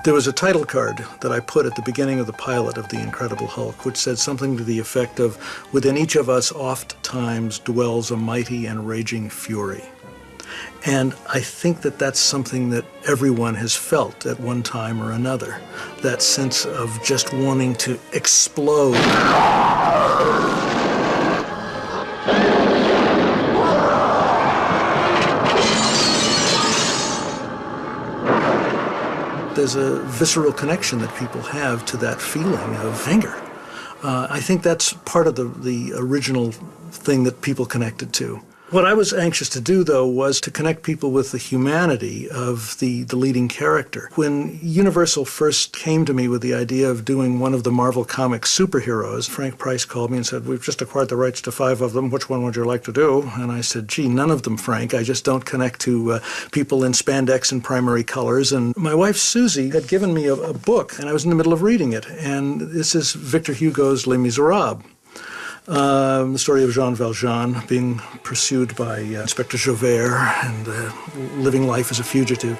There was a title card that I put at the beginning of the pilot of The Incredible Hulk, which said something to the effect of, "Within each of us oft times dwells a mighty and raging fury." And I think that that's something that everyone has felt at one time or another, that sense of just wanting to explode. There's a visceral connection that people have to that feeling of anger. I think that's part of the original thing that people connected to. What I was anxious to do, though, was to connect people with the humanity of the leading character. When Universal first came to me with the idea of doing one of the Marvel Comics superheroes, Frank Price called me and said, "We've just acquired the rights to 5 of them. Which one would you like to do?" And I said, "Gee, none of them, Frank. I just don't connect to people in spandex and primary colors." And my wife, Susie, had given me a book, and I was in the middle of reading it. And this is Victor Hugo's Les Miserables. The story of Jean Valjean being pursued by Inspector Javert and living life as a fugitive.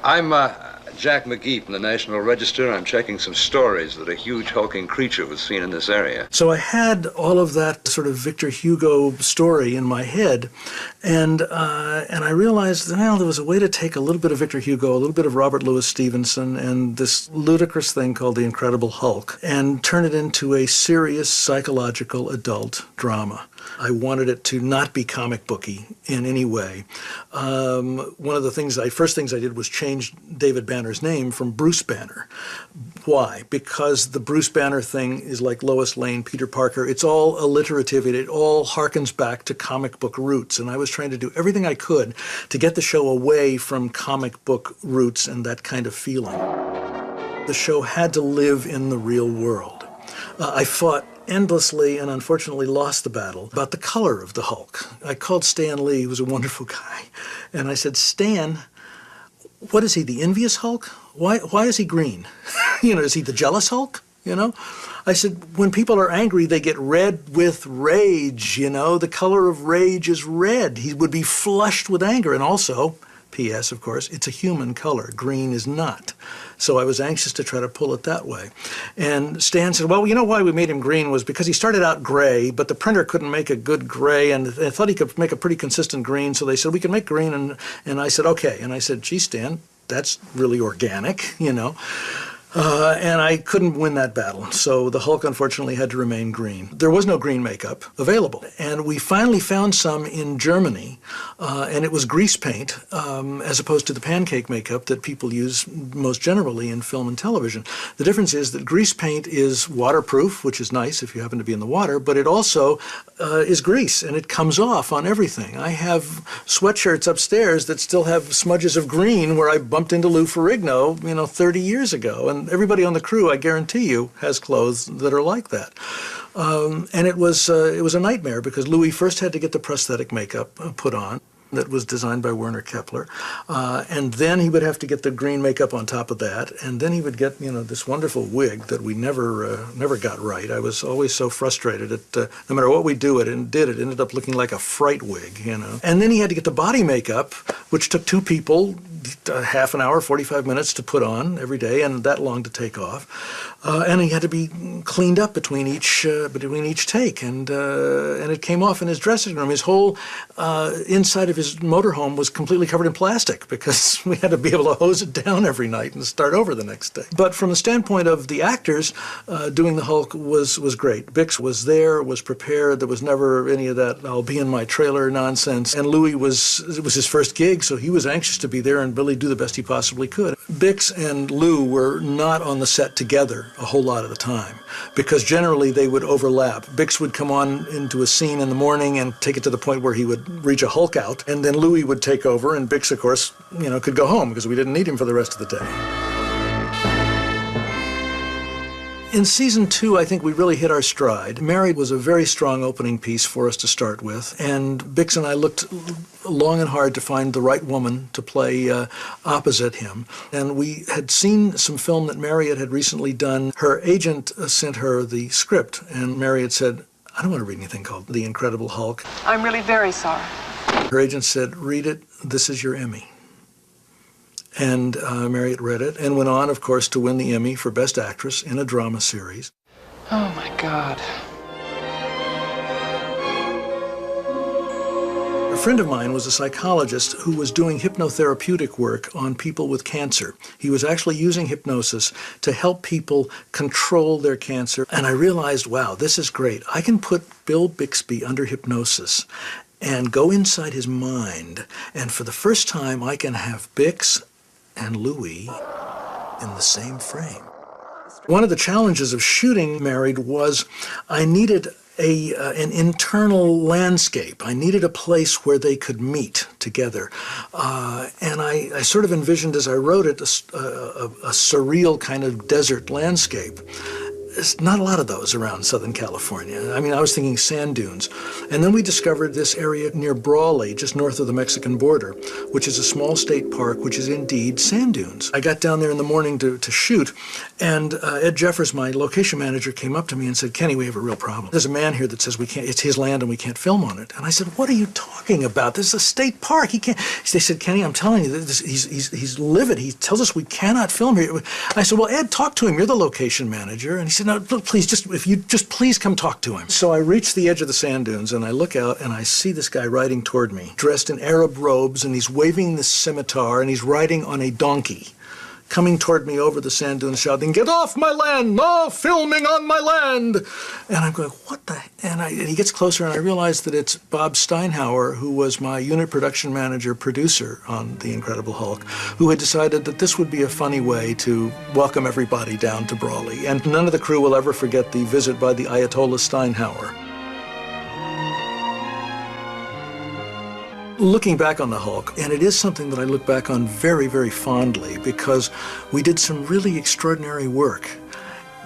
I'm Jack McGee from the National Register. I'm checking some stories that a huge hulking creature was seen in this area. So I had all of that sort of Victor Hugo story in my head, and I realized, well, there was a way to take a little bit of Victor Hugo, a little bit of Robert Louis Stevenson, and this ludicrous thing called The Incredible Hulk, and turn it into a serious psychological adult drama. I wanted it to not be comic booky in any way. One of the first things I did was change David Banner's name from Bruce Banner. Why? Because the Bruce Banner thing is like Lois Lane, Peter Parker. It's all alliterative. It all harkens back to comic book roots. And I was trying to do everything I could to get the show away from comic book roots and that kind of feeling. The show had to live in the real world. I fought endlessly and unfortunately lost the battle about the color of the Hulk. I called Stan Lee, who was a wonderful guy, and I said, "Stan, what is he, the envious Hulk? Why is he green? Is he the jealous Hulk? I said, when people are angry, they get red with rage, the color of rage is red. He would be flushed with anger. And also, P.S., of course, it's a human color. Green is not. So I was anxious to try to pull it that way. And Stan said, well, why we made him green was because he started out gray, but the printer couldn't make a good gray, and they thought he could make a pretty consistent green, so they said, we can make green, and I said, okay. And I said, gee, Stan, that's really organic, And I couldn't win that battle, so the Hulk unfortunately had to remain green. There was no green makeup available, and we finally found some in Germany, and it was grease paint, as opposed to the pancake makeup that people use most generally in film and television. The difference is that grease paint is waterproof, which is nice if you happen to be in the water, but it also is grease, and it comes off on everything. I have sweatshirts upstairs that still have smudges of green where I bumped into Lou Ferrigno, 30 years ago, and everybody on the crew, I guarantee you, has clothes that are like that. And it was a nightmare because Louis first had to get the prosthetic makeup put on that was designed by Werner Kepler, and then he would have to get the green makeup on top of that, and then he would get this wonderful wig that we never got right. I was always so frustrated that no matter what we it ended up looking like a fright wig, And then he had to get the body makeup, which took 2 people, half an hour, 45 minutes to put on every day, and that long to take off. And he had to be cleaned up between each take, and it came off in his dressing room. His whole inside of his motorhome was completely covered in plastic because we had to be able to hose it down every night and start over the next day. But from the standpoint of the actors, doing the Hulk was great. Bix was there, was prepared. There was never any of that "I'll be in my trailer" nonsense. And Louis it was his first gig, so he was anxious to be there and really do the best he possibly could. Bix and Lou were not on the set together a whole lot of the time because generally they would overlap. Bix would come on into a scene in the morning and take it to the point where he would reach a Hulk out, and then Louis would take over, and Bix, of course, could go home because we didn't need him for the rest of the day. In season 2, I think we really hit our stride. Married was a very strong opening piece for us to start with, and Bix and I looked long and hard to find the right woman to play opposite him. And we had seen some film that Marriott had recently done. Her agent sent her the script, and Marriott said, I don't want to read anything called The Incredible Hulk. I'm really very sorry. Her agent said, "Read it, this is your Emmy." And Marriott read it and went on, of course, to win the Emmy for Best Actress in a Drama Series. Oh, my God. A friend of mine was a psychologist who was doing hypnotherapeutic work on people with cancer. He was actually using hypnosis to help people control their cancer. And I realized, wow, this is great. I can put Bill Bixby under hypnosis and go inside his mind. And for the first time, I can have Bix and Louis in the same frame. One of the challenges of shooting Married was I needed an internal landscape. I needed a place where they could meet together. And I sort of envisioned as I wrote it a surreal kind of desert landscape. There's not a lot of those around Southern California. I mean, I was thinking sand dunes. And then we discovered this area near Brawley, just north of the Mexican border, which is a small state park, which is indeed sand dunes. I got down there in the morning to shoot, and Ed Jeffers, my location manager, came up to me and said, "Kenny, we have a real problem. There's a man here that says we can't, it's his land and we can't film on it." And I said, "What are you talking about? This is a state park. He can't." They said, "Kenny, I'm telling you, he's livid. He tells us we cannot film here." I said, "Well, Ed, talk to him. You're the location manager." And he said, "No, look, please, please come talk to him." So I reach the edge of the sand dunes and I look out and I see this guy riding toward me, dressed in Arab robes, and he's waving this scimitar and he's riding on a donkey, coming toward me over the sand dunes, shouting, "Get off my land! No filming on my land!" And I'm going, what the? And he gets closer and I realize that it's Bob Steinhauer, who was my unit production manager, producer on The Incredible Hulk, who had decided that this would be a funny way to welcome everybody down to Brawley. And none of the crew will ever forget the visit by the Ayatollah Steinhauer. Looking back on the Hulk, and it is something that I look back on very, very fondly because we did some really extraordinary work.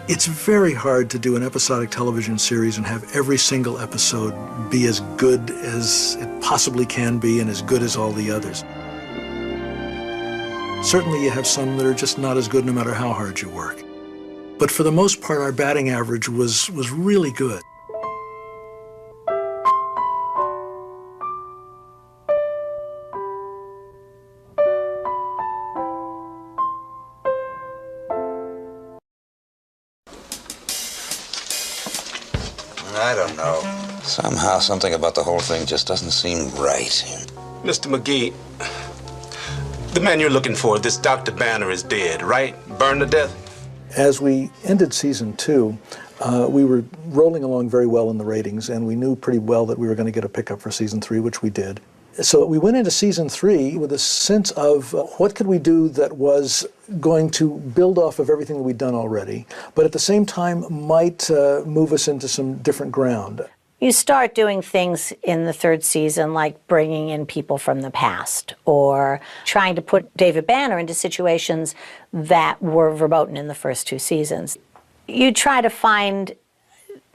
It's very hard to do an episodic television series and have every single episode be as good as it possibly can be and as good as all the others. Certainly you have some that are just not as good no matter how hard you work. But for the most part, our batting average was really good. I don't know. Somehow, something about the whole thing just doesn't seem right. Mr. McGee, the man you're looking for, this Dr. Banner, is dead, right? Burned to death? As we ended season 2, we were rolling along very well in the ratings, and we knew pretty well that we were going to get a pickup for season 3, which we did. So we went into season 3 with a sense of what could we do that was going to build off of everything that we'd done already, but at the same time might move us into some different ground. You start doing things in the 3rd season like bringing in people from the past or trying to put David Banner into situations that were verboten in the first 2 seasons. You try to find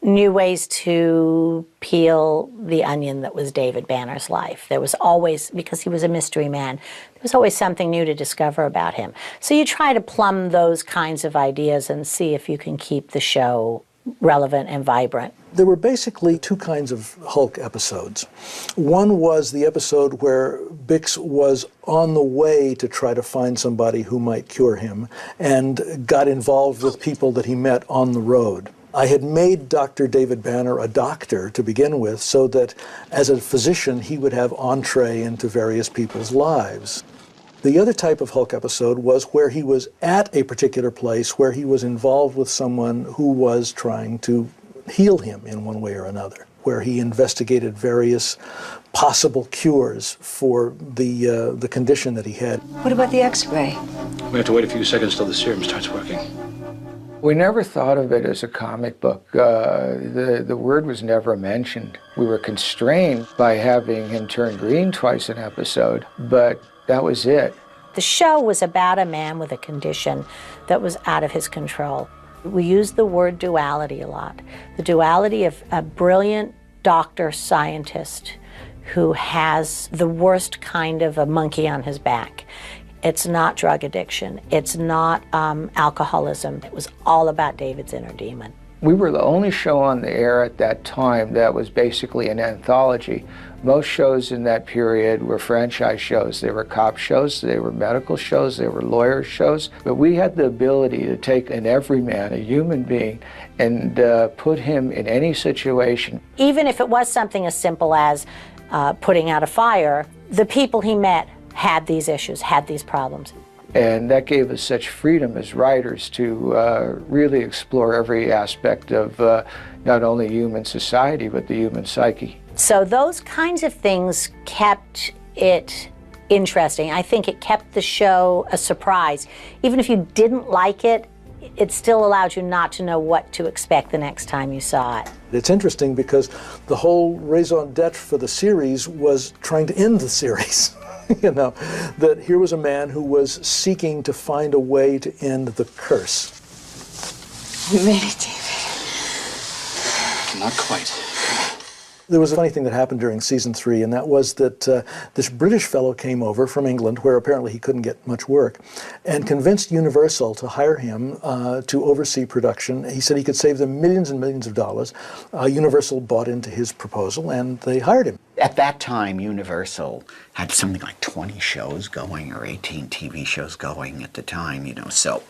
new ways to peel the onion that was David Banner's life. There was always, because he was a mystery man, there was always something new to discover about him. So you try to plumb those kinds of ideas and see if you can keep the show relevant and vibrant. There were basically 2 kinds of Hulk episodes. One was the episode where Bix was on the way to try to find somebody who might cure him and got involved with people that he met on the road. I had made Dr. David Banner a doctor to begin with so that as a physician he would have entree into various people's lives. The other type of Hulk episode was where he was at a particular place where he was involved with someone who was trying to heal him in one way or another, where he investigated various possible cures for the condition that he had. What about the X-ray? We have to wait a few seconds till the serum starts working. We never thought of it as a comic book. The word was never mentioned. We were constrained by having him turn green twice an episode, but that was it. The show was about a man with a condition that was out of his control. We used the word duality a lot. The duality of a brilliant doctor scientist who has the worst kind of a monkey on his back. It's not drug addiction. It's not alcoholism. It was all about David's inner demon. We were the only show on the air at that time that was basically an anthology. Most shows in that period were franchise shows. They were cop shows, they were medical shows, they were lawyer shows. But we had the ability to take an everyman, a human being, and put him in any situation. Even if it was something as simple as putting out a fire, the people he met had these issues, had these problems. And that gave us such freedom as writers to really explore every aspect of not only human society, but the human psyche. So those kinds of things kept it interesting. I think it kept the show a surprise. Even if you didn't like it, it still allowed you not to know what to expect the next time you saw it. It's interesting because the whole raison d'etre for the series was trying to end the series. You know, that here was a man who was seeking to find a way to end the curse. We made it, David. Not quite. There was a funny thing that happened during season 3, and that was that this British fellow came over from England, where apparently he couldn't get much work, and convinced Universal to hire him to oversee production. He said he could save them millions and millions of dollars. Universal bought into his proposal, and they hired him. At that time, Universal had something like 20 shows going, or 18 TV shows going at the time, you know. So,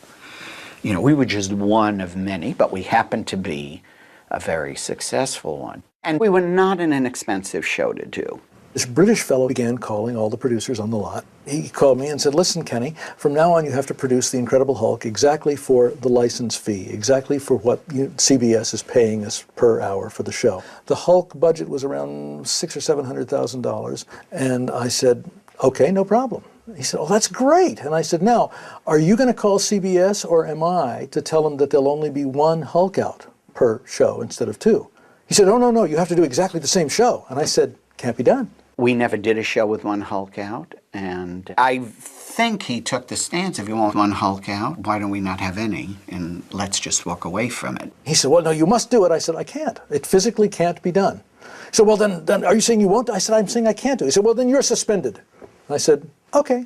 you know, we were just one of many, but we happened to be a very successful one. And we were not an inexpensive show to do. This British fellow began calling all the producers on the lot. He called me and said, listen, Kenny, from now on you have to produce The Incredible Hulk exactly for the license fee, exactly for what CBS is paying us per hour for the show. The Hulk budget was around $600,000 or $700,000, and I said, okay, no problem. He said, oh, that's great. And I said, now, are you going to call CBS or am I to tell them that there'll only be one Hulk out per show instead of 2? He said, oh, no, you have to do exactly the same show. And I said, can't be done. We never did a show with one Hulk out, and I think he took the stance, if you want one Hulk out, why don't we not have any, and let's just walk away from it. He said, well, no, you must do it. I said, I can't. It physically can't be done. He said, well, then are you saying you won't? I said, I'm saying I can't do it. He said, well, then you're suspended. And I said, okay.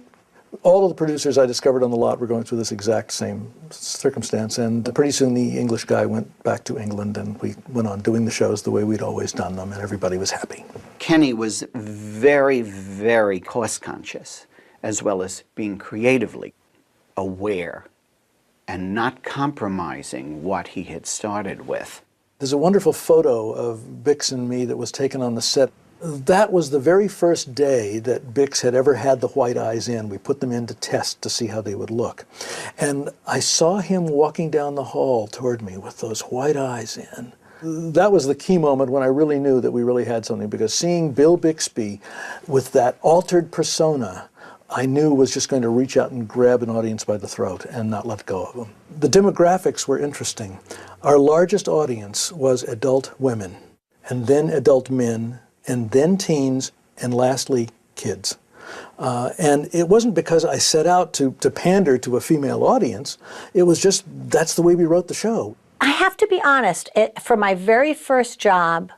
All of the producers I discovered on the lot were going through this exact same circumstance, and pretty soon the English guy went back to England, and we went on doing the shows the way we'd always done them, and everybody was happy. Kenny was very, very cost-conscious, as well as being creatively aware and not compromising what he had started with. There's a wonderful photo of Bix and me that was taken on the set. That was the very first day that Bix had ever had the white eyes in. We put them in to test to see how they would look. And I saw him walking down the hall toward me with those white eyes in. That was the key moment when I really knew that we really had something, because seeing Bill Bixby with that altered persona, I knew was just going to reach out and grab an audience by the throat and not let go of them. The demographics were interesting. Our largest audience was adult women, and then adult men, and then teens, and lastly, kids. And it wasn't because I set out to pander to a female audience. It was just, that's the way we wrote the show. I have to be honest, for my very first job,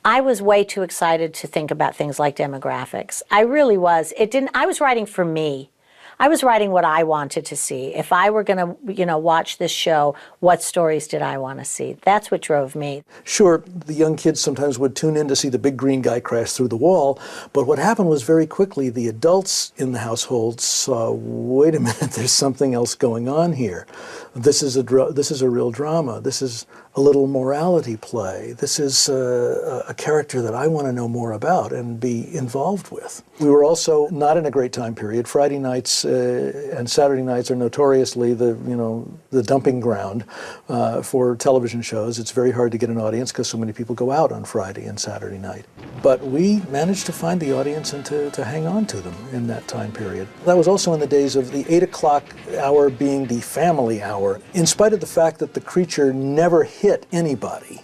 I was way too excited to think about things like demographics. I really was. I was writing for me. I was writing what I wanted to see. If I were going to, watch this show, what stories did I want to see? That's what drove me. Sure, the young kids sometimes would tune in to see the big green guy crash through the wall, but what happened was very quickly the adults in the household saw, wait a minute, there's something else going on here. This is a real drama. This is a little morality play. This is a character that I want to know more about and be involved with. We were also not in a great time period. Friday nights and Saturday nights are notoriously the dumping ground for television shows. It's very hard to get an audience because so many people go out on Friday and Saturday night. But we managed to find the audience and to hang on to them in that time period. That was also in the days of the 8 o'clock hour being the family hour. In spite of the fact that the creature never hit anybody,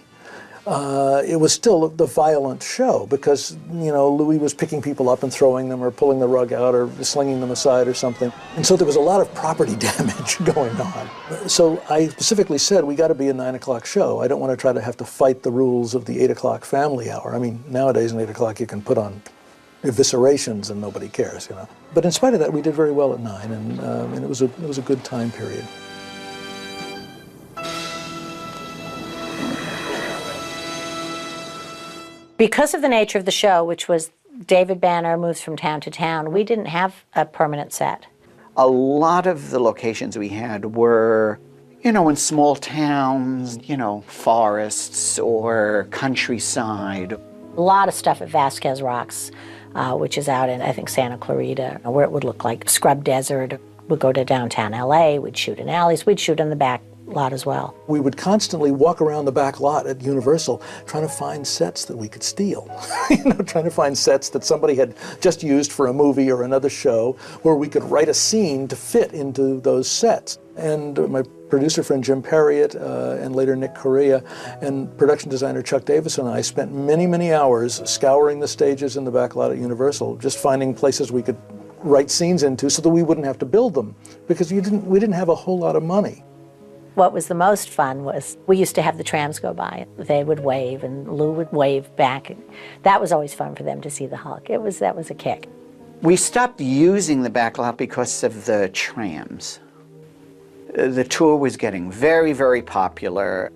it was still the violent show because, Louis was picking people up and throwing them or pulling the rug out or slinging them aside or something. And so there was a lot of property damage going on. So I specifically said, we got to be a 9 o'clock show. I don't want to try to have to fight the rules of the 8 o'clock family hour. I mean, nowadays in 8 o'clock you can put on eviscerations and nobody cares, But in spite of that, we did very well at 9, and it was a good time period. Because of the nature of the show, which was David Banner moves from town to town, we didn't have a permanent set. A lot of the locations we had were, you know, in small towns, you know, forests or countryside. A lot of stuff at Vasquez Rocks, which is out in, I think, Santa Clarita, where it would look like scrub desert. We'd go to downtown LA, we'd shoot in alleys, we'd shoot in the back lot as well. We would constantly walk around the back lot at Universal trying to find sets that we could steal. Trying to find sets that somebody had just used for a movie or another show, where we could write a scene to fit into those sets. And my producer friend Jim Perriott and later Nick Correa and production designer Chuck Davis and I spent many, many hours scouring the stages in the back lot at Universal, just finding places we could write scenes into so that we wouldn't have to build them, because we didn't have a whole lot of money. What was the most fun was we used to have the trams go by. They would wave and Lou would wave back. That was always fun for them to see the Hulk. That was a kick. We stopped using the back lot because of the trams. The tour was getting very, very popular.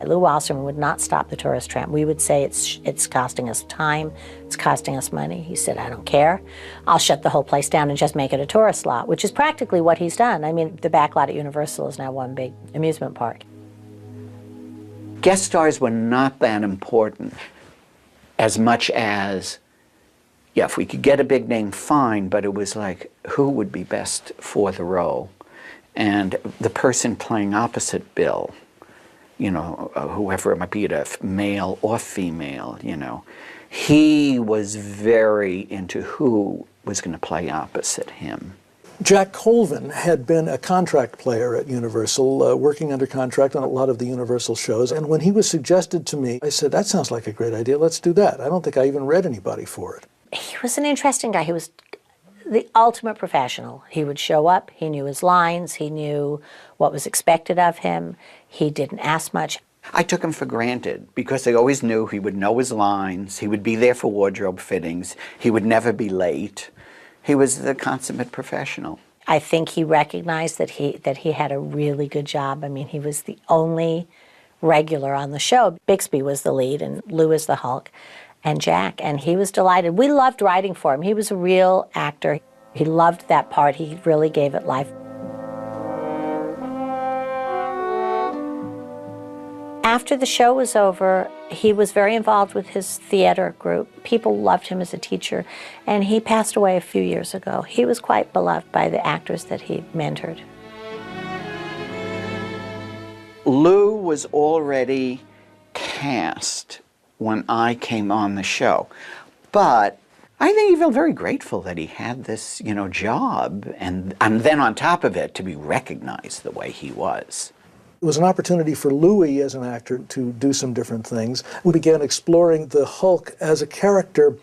Lou Wasserman would not stop the tourist tram. We would say it's costing us time, it's costing us money. He said, I don't care. I'll shut the whole place down and just make it a tourist lot, which is practically what he's done. I mean, the back lot at Universal is now one big amusement park. Guest stars were not that important as much as, yeah, if we could get a big name, fine, but it was like, who would be best for the role? And the person playing opposite Bill, you know, whoever it might be, male or female, you know, he was very into who was going to play opposite him. Jack Colvin had been a contract player at Universal, working under contract on a lot of the Universal shows, and when he was suggested to me, I said, that sounds like a great idea, let's do that. I don't think I even read anybody for it. He was an interesting guy. He was the ultimate professional. He would show up, he knew his lines, he knew what was expected of him, he didn't ask much. I took him for granted because I always knew he would know his lines, he would be there for wardrobe fittings, he would never be late. He was the consummate professional. I think he recognized that he had a really good job. I mean, he was the only regular on the show. Bixby was the lead and Lou is the Hulk and Jack, and he was delighted. We loved writing for him. He was a real actor. He loved that part. He really gave it life. After the show was over, he was very involved with his theater group. People loved him as a teacher, and he passed away a few years ago. He was quite beloved by the actors that he mentored. Lou was already cast when I came on the show, but I think he felt very grateful that he had this, you know, job, and then on top of it, to be recognized the way he was. It was an opportunity for Louis as an actor to do some different things. We began exploring the Hulk as a character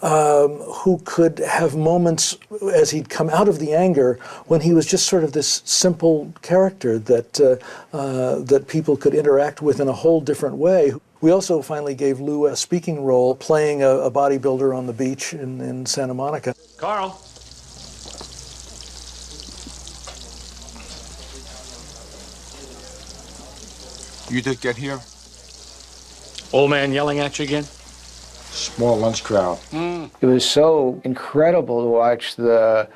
who could have moments as he'd come out of the anger when he was just sort of this simple character that, that people could interact with in a whole different way. We also finally gave Lou a speaking role playing a bodybuilder on the beach in Santa Monica. Carl. You did get here? Old man yelling at you again? Small lunch crowd. It was so incredible to watch the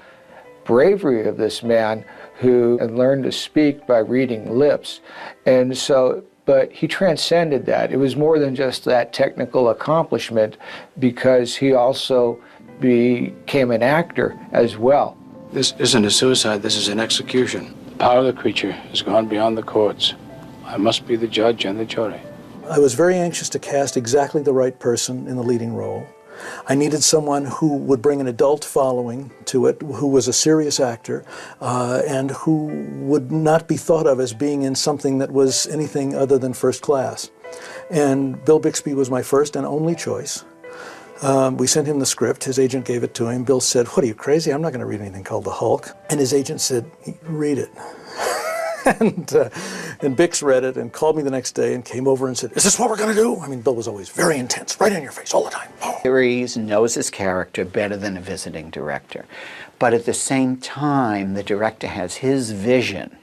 bravery of this man who had learned to speak by reading lips. And so, but he transcended that. It was more than just that technical accomplishment, because he also became an actor as well. This isn't a suicide, this is an execution. The power of the creature has gone beyond the courts. I must be the judge and the jury. I was very anxious to cast exactly the right person in the leading role. I needed someone who would bring an adult following to it, who was a serious actor, and who would not be thought of as being in something that was anything other than first class. And Bill Bixby was my first and only choice. We sent him the script. His agent gave it to him. Bill said, "What, are you crazy? I'm not going to read anything called The Hulk." And his agent said, "Read it." And Bix read it and called me the next day and came over and said, "Is this what we're going to do?" I mean, Bill was always very intense, right in your face all the time. Oh. Series knows his character better than a visiting director. But at the same time, the director has his vision.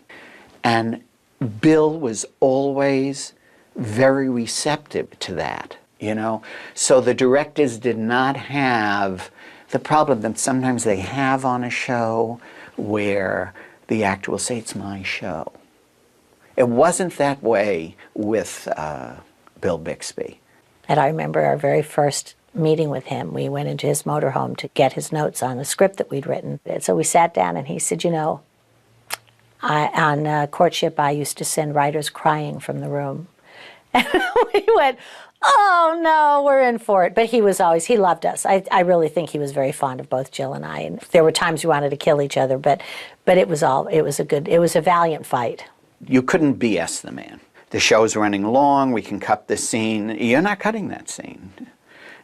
And Bill was always very receptive to that. you know? So the directors did not have the problem that sometimes they have on a show where the actor will say, it's my show. It wasn't that way with Bill Bixby. And I remember our very first meeting with him. We went into his motorhome to get his notes on the script that we'd written. And so we sat down and he said, you know, on Courtship, I used to send writers crying from the room. And we went, oh no, we're in for it. But he loved us. I really think he was very fond of both Jill and I. And there were times we wanted to kill each other, but it was a valiant fight. You couldn't BS the man. The show's running long, we can cut this scene. You're not cutting that scene.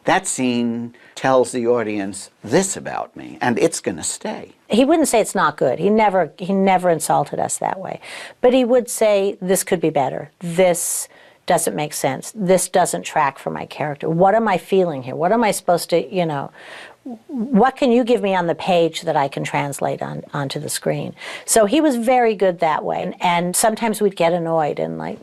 That scene tells the audience this about me, and it's going to stay. He wouldn't say it's not good. He never insulted us that way. But he would say, this could be better. This doesn't make sense. This doesn't track for my character. What am I feeling here? What am I supposed to, you know, what can you give me on the page that I can translate onto the screen? So he was very good that way. And sometimes we'd get annoyed and like,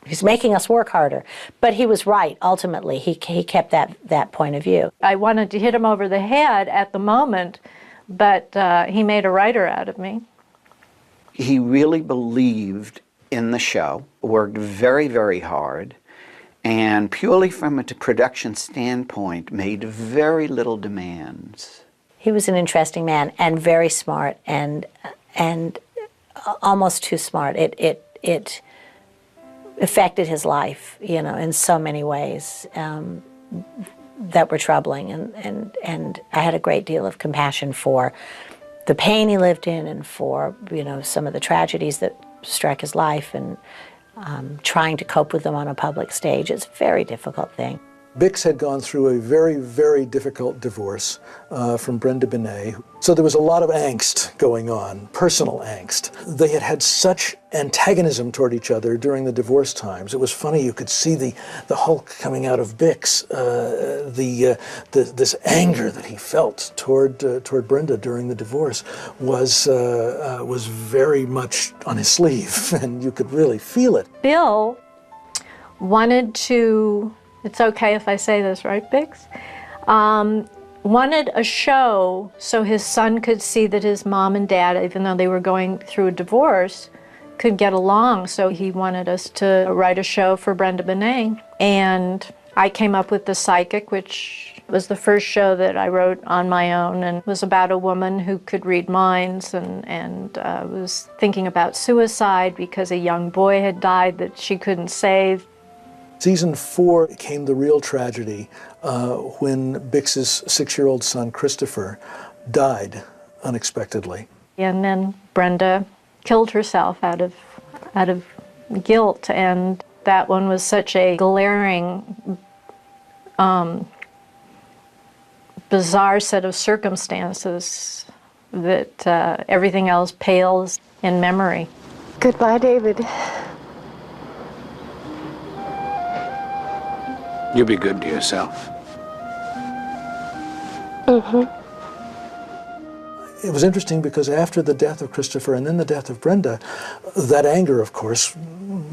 he's making us work harder. But he was right, ultimately. He kept that point of view. I wanted to hit him over the head at the moment, but he made a writer out of me. He really believed in the show, worked very, very hard, and purely from a production standpoint, made very little demands. He was an interesting man and very smart and almost too smart. It affected his life, you know, in so many ways that were troubling. And I had a great deal of compassion for the pain he lived in and for, you know, some of the tragedies that struck his life and trying to cope with them on a public stage. It's a very difficult thing. Bix had gone through a very, very difficult divorce from Brenda Binet. So there was a lot of angst going on, personal angst. They had had such antagonism toward each other during the divorce times. It was funny, you could see the Hulk coming out of Bix, this anger that he felt toward Brenda during the divorce was very much on his sleeve, and you could really feel it. Bill wanted to, it's okay if I say this, right, Bix? Wanted a show so his son could see that his mom and dad, even though they were going through a divorce, could get along. So he wanted us to write a show for Brenda Binet. And I came up with The Psychic, which was the first show that I wrote on my own, and was about a woman who could read minds and was thinking about suicide because a young boy had died that she couldn't save. Season 4 came the real tragedy when Bix's 6-year-old son, Christopher, died unexpectedly. And then Brenda killed herself out of guilt, and that one was such a glaring, bizarre set of circumstances that everything else pales in memory. Goodbye, David. You be good to yourself. Mm-hmm. It was interesting because after the death of Christopher and then the death of Brenda, that anger, of course,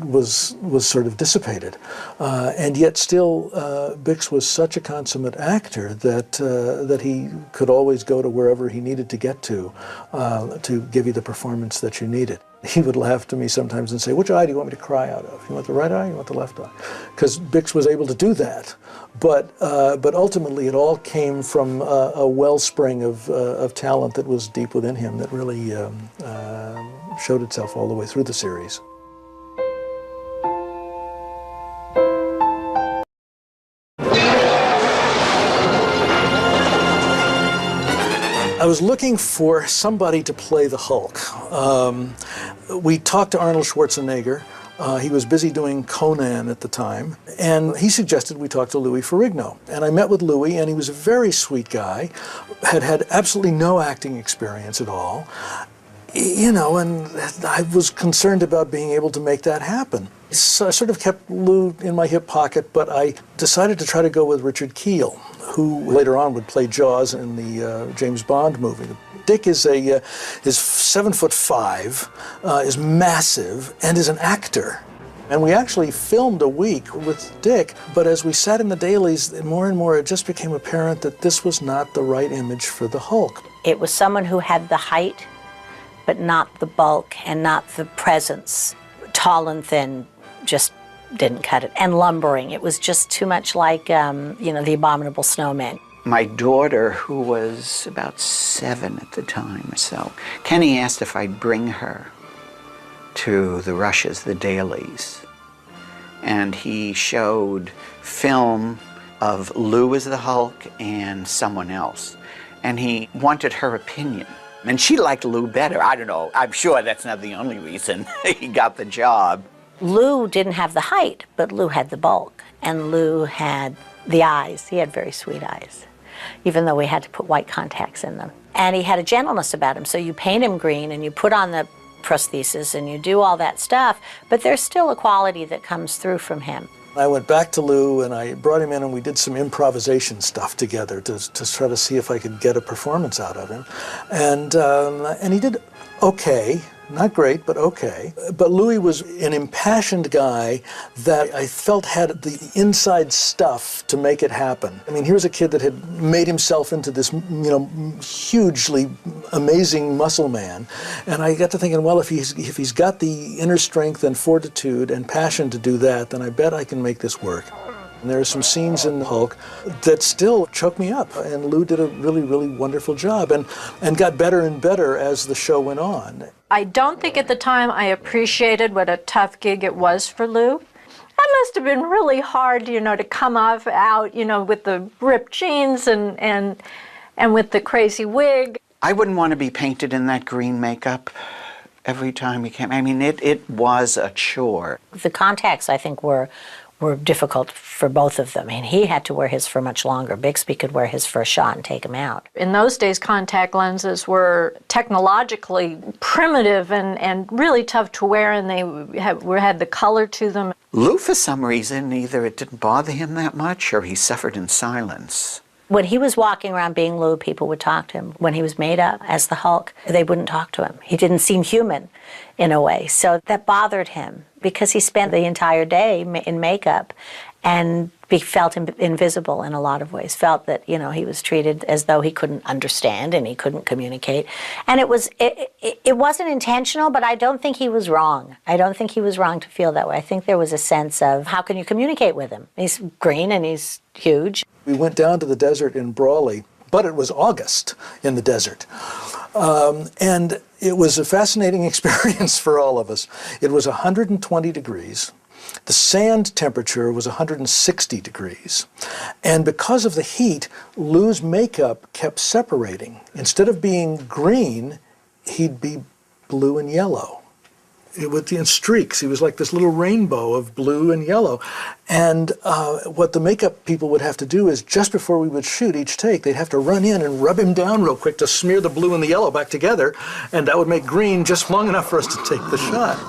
was sort of dissipated. And yet still, Bix was such a consummate actor that he could always go to wherever he needed to get to give you the performance that you needed. He would laugh to me sometimes and say, which eye do you want me to cry out of? You want the right eye or you want the left eye? Because Bix was able to do that. But ultimately it all came from a wellspring of talent that was deep within him that really showed itself all the way through the series. I was looking for somebody to play the Hulk. We talked to Arnold Schwarzenegger. He was busy doing Conan at the time, and he suggested we talk to Louis Ferrigno. And I met with Louis, and he was a very sweet guy, had absolutely no acting experience at all. You know, and I was concerned about being able to make that happen. So I sort of kept Lou in my hip pocket, but I decided to try to go with Richard Kiel, who later on would play Jaws in the James Bond movie. Dick is 7'5", is massive, and is an actor. And we actually filmed a week with Dick, but as we sat in the dailies, more and more it just became apparent that this was not the right image for the Hulk. It was someone who had the height, but not the bulk and not the presence. Tall and thin just didn't cut it. And lumbering. It was just too much like, the Abominable Snowman. My daughter, who was about 7 at the time or so, Kenny asked if I'd bring her to the rushes, the dailies. And he showed film of Lou as the Hulk and someone else. And he wanted her opinion. And she liked Lou better. I don't know. I'm sure that's not the only reason he got the job. Lou didn't have the height, but Lou had the bulk. And Lou had the eyes. He had very sweet eyes, even though we had to put white contacts in them. And he had a gentleness about him. So you paint him green and you put on the prosthesis and you do all that stuff, but there's still a quality that comes through from him. I went back to Lou and I brought him in and we did some improvisation stuff together to try to see if I could get a performance out of him. And he did okay. Not great, but okay. But Louis was an impassioned guy that I felt had the inside stuff to make it happen. I mean, here's a kid that had made himself into this, hugely amazing muscle man. And I got to thinking, well, if he's got the inner strength and fortitude and passion to do that, then I bet I can make this work. And there are some scenes in Hulk that still choke me up. And Lou did a really, really wonderful job and got better and better as the show went on. I don't think at the time I appreciated what a tough gig it was for Lou. That must have been really hard, to come out, with the ripped jeans and with the crazy wig. I wouldn't want to be painted in that green makeup every time he came. I mean, it was a chore. The contacts, I think, were difficult for both of them. I mean, he had to wear his for much longer. Bixby could wear his for a shot and take him out. In those days, contact lenses were technologically primitive and really tough to wear, and they had the color to them. Lou, for some reason, either it didn't bother him that much or he suffered in silence. When he was walking around being Lou, people would talk to him. When he was made up as the Hulk, they wouldn't talk to him. He didn't seem human in a way. So that bothered him because he spent the entire day in makeup and felt invisible in a lot of ways, felt that, he was treated as though he couldn't understand and he couldn't communicate. And it wasn't intentional, but I don't think he was wrong. I don't think he was wrong to feel that way. I think there was a sense of, how can you communicate with him? He's green and he's huge. We went down to the desert in Brawley, but it was August in the desert. And it was a fascinating experience for all of us. It was 120 degrees. The sand temperature was 160 degrees. And because of the heat, Lou's makeup kept separating. Instead of being green, he'd be blue and yellow. In streaks. He was like this little rainbow of blue and yellow. And what the makeup people would have to do is just before we would shoot each take, they'd have to run in and rub him down real quick to smear the blue and the yellow back together. And that would make green just long enough for us to take the shot.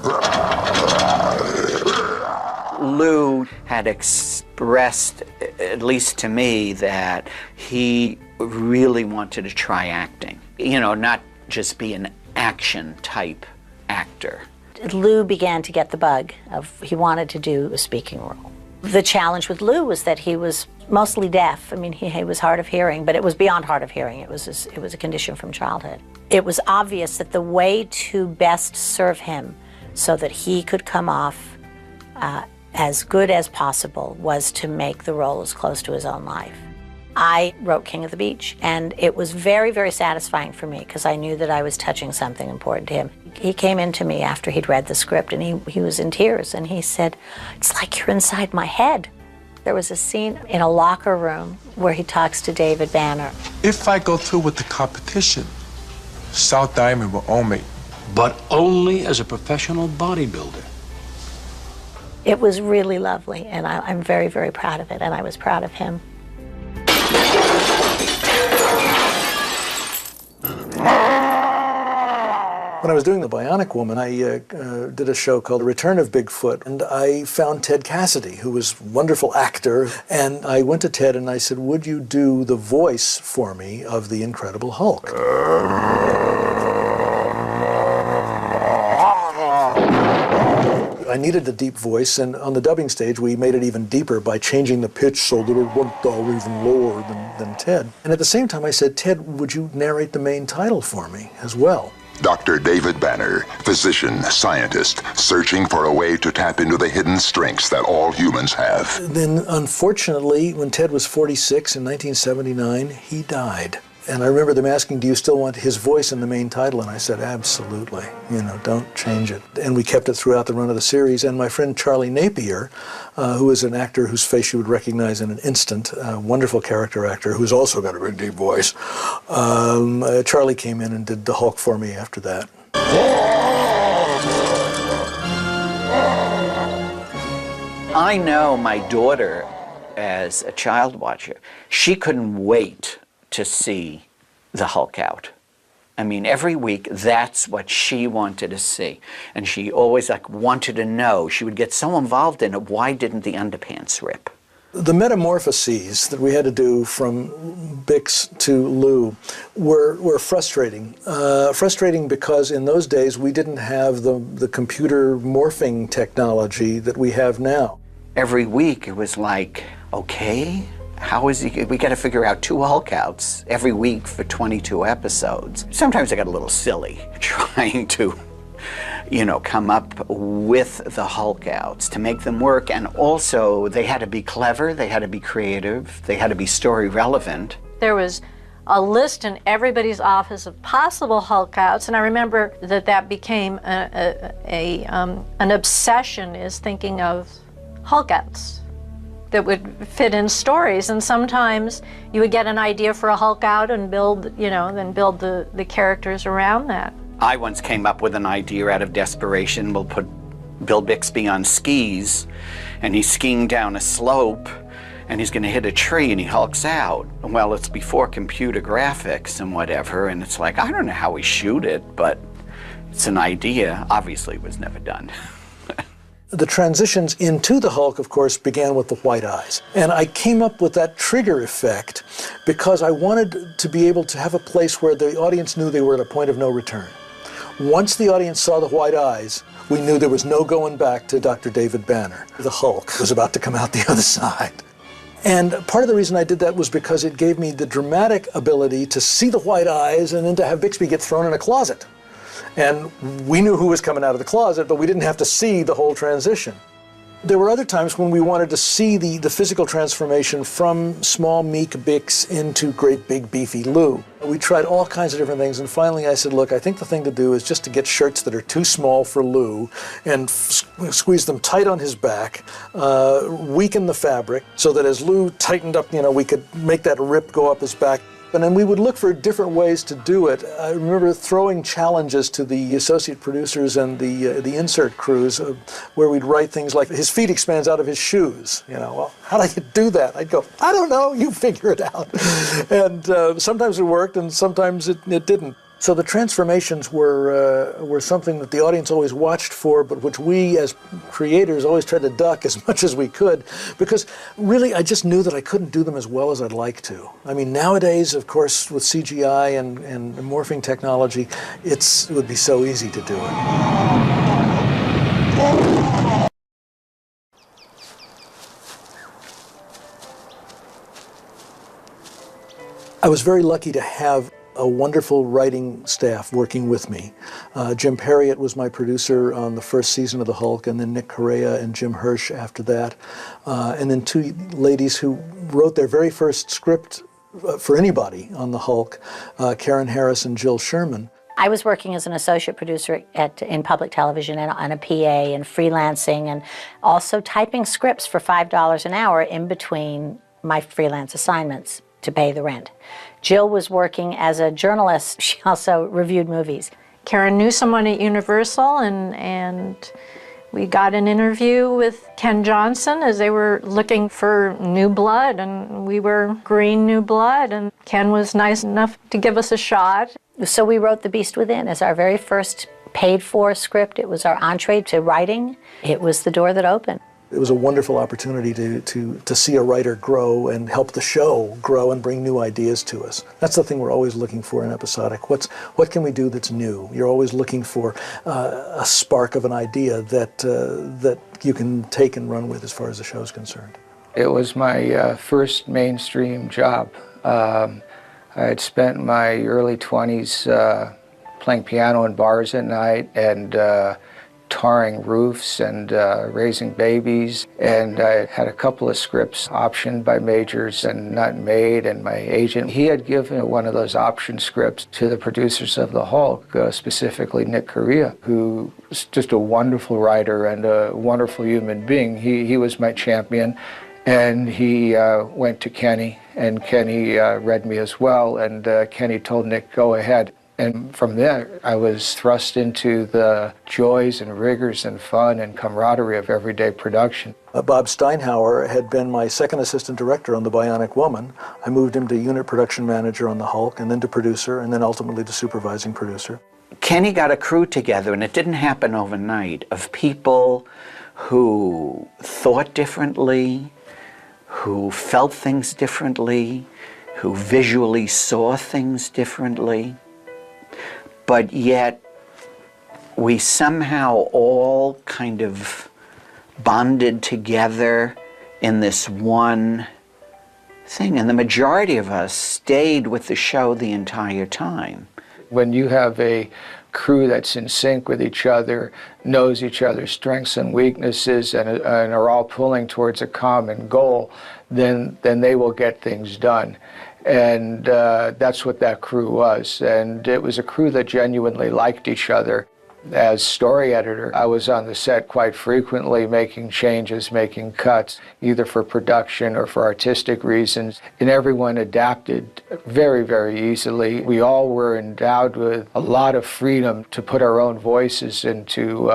Lou had expressed, at least to me, that he really wanted to try acting. Not just be an action type actor. Lou began to get the bug of he wanted to do a speaking role. The challenge with Lou was that he was mostly deaf. I mean, he was hard of hearing, but it was beyond hard of hearing. It was a condition from childhood. It was obvious that the way to best serve him so that he could come off as good as possible was to make the role as close to his own life. I wrote King of the Beach, and it was very, very satisfying for me because I knew that I was touching something important to him. He came in to me after he'd read the script, and he was in tears, and he said, "It's like you're inside my head." There was a scene in a locker room where he talks to David Banner. If I go through with the competition, South Diamond will own me. But only as a professional bodybuilder. It was really lovely, and I'm very, very proud of it, and I was proud of him. When I was doing The Bionic Woman, I did a show called Return of Bigfoot, and I found Ted Cassidy, who was a wonderful actor, and I went to Ted and I said, "Would you do the voice for me of the Incredible Hulk?" I needed the deep voice, and on the dubbing stage, we made it even deeper by changing the pitch so that it went even lower than Ted. And at the same time, I said, Ted, would you narrate the main title for me as well? Dr. David Banner, physician, scientist, searching for a way to tap into the hidden strengths that all humans have. Then, unfortunately, when Ted was 46 in 1979, he died. And I remember them asking, do you still want his voice in the main title? And I said, absolutely. Don't change it. And we kept it throughout the run of the series. And my friend Charlie Napier, who is an actor whose face you would recognize in an instant, a wonderful character actor who's also got a very deep voice, Charlie came in and did the Hulk for me after that. I know my daughter, as a child watcher, she couldn't wait to see the Hulk out. I mean, every week, that's what she wanted to see. And she always wanted to know. She would get so involved in it, why didn't the underpants rip? The metamorphoses that we had to do from Bix to Lou were frustrating. Frustrating because in those days we didn't have the computer morphing technology that we have now. Every week it was like, okay, how is he? We got to figure out 2 Hulk outs every week for 22 episodes. Sometimes I got a little silly trying to, come up with the Hulk outs to make them work. And also, they had to be clever, they had to be creative, they had to be story relevant. There was a list in everybody's office of possible Hulk outs, and I remember that became an obsession, is thinking of Hulk outs that would fit in stories. And sometimes you would get an idea for a Hulk out and build the characters around that. I once came up with an idea out of desperation. We'll put Bill Bixby on skis, and he's skiing down a slope, and he's gonna hit a tree, and he hulks out. Well, it's before computer graphics and whatever, and it's like, I don't know how we shoot it, but it's an idea. Obviously, it was never done. The transitions into the Hulk, of course, began with the white eyes. And I came up with that trigger effect because I wanted to be able to have a place where the audience knew they were at a point of no return. Once the audience saw the white eyes, we knew there was no going back to Dr. David Banner. The Hulk was about to come out the other side. And part of the reason I did that was because it gave me the dramatic ability to see the white eyes and then to have Bixby get thrown in a closet. And we knew who was coming out of the closet, but we didn't have to see the whole transition. There were other times when we wanted to see the physical transformation from small, meek Bix into great, big, beefy Lou. We tried all kinds of different things, and finally I said, look, I think the thing to do is just to get shirts that are too small for Lou and squeeze them tight on his back, weaken the fabric, so that as Lou tightened up, we could make that rip go up his back. And then we would look for different ways to do it. I remember throwing challenges to the associate producers and the insert crews where we'd write things like, his feet expands out of his shoes. Well, how do you do that? I'd go, I don't know, you figure it out. And sometimes it worked and sometimes it didn't. So the transformations were something that the audience always watched for, but which we as creators always tried to duck as much as we could, because really I just knew that I couldn't do them as well as I'd like to. I mean, nowadays, of course, with CGI and morphing technology, it would be so easy to do it. I was very lucky to have a wonderful writing staff working with me. Jim Perriott was my producer on the first season of The Hulk, and then Nick Correa and Jim Hirsch after that. And then 2 ladies who wrote their very first script for anybody on The Hulk, Karen Harris and Jill Sherman. I was working as an associate producer in public television and on a PA and freelancing, and also typing scripts for $5 an hour in between my freelance assignments to pay the rent. Jill was working as a journalist. She also reviewed movies. Karen knew someone at Universal, and we got an interview with Ken Johnson as they were looking for new blood, and we were green new blood, and Ken was nice enough to give us a shot. So we wrote The Beast Within as our very first paid-for script. It was our entree to writing. It was the door that opened. It was a wonderful opportunity to see a writer grow and help the show grow and bring new ideas to us. That's the thing we're always looking for in episodic. What can we do that's new? You're always looking for a spark of an idea that you can take and run with as far as the show's concerned. It was my first mainstream job. I had spent my early 20s playing piano in bars at night and tarring roofs and raising babies, and I had a couple of scripts optioned by majors and not made, and my agent, he had given one of those option scripts to the producers of The Hulk, specifically Nick Correa, who was just a wonderful writer and a wonderful human being. He was my champion, and he went to Kenny, and Kenny read me as well, and Kenny told Nick, go ahead. And from there, I was thrust into the joys and rigors and fun and camaraderie of everyday production. Bob Steinhauer had been my second assistant director on The Bionic Woman. I moved him to unit production manager on The Hulk, and then to producer, and then ultimately to supervising producer. Kenny got a crew together, and it didn't happen overnight, of people who thought differently, who felt things differently, who visually saw things differently. But yet, we somehow all kind of bonded together in this one thing. And the majority of us stayed with the show the entire time. When you have a crew that's in sync with each other, knows each other's strengths and weaknesses, and are all pulling towards a common goal, then they will get things done. And that's what that crew was. And it was a crew that genuinely liked each other. As story editor, I was on the set quite frequently making changes, making cuts, either for production or for artistic reasons. And everyone adapted very, very easily. We all were endowed with a lot of freedom to put our own voices into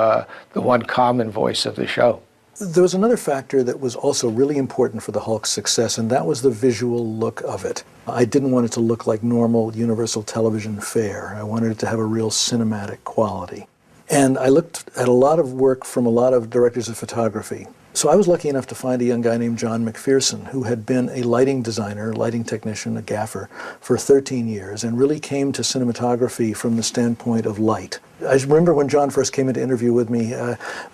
the one common voice of the show. There was another factor that was also really important for the Hulk's success, and that was the visual look of it. I didn't want it to look like normal Universal television fare. I wanted it to have a real cinematic quality. And I looked at a lot of work from a lot of directors of photography. So I was lucky enough to find a young guy named John McPherson, who had been a lighting designer, lighting technician, a gaffer, for 13 years, and really came to cinematography from the standpoint of light. I remember when John first came in to interview with me,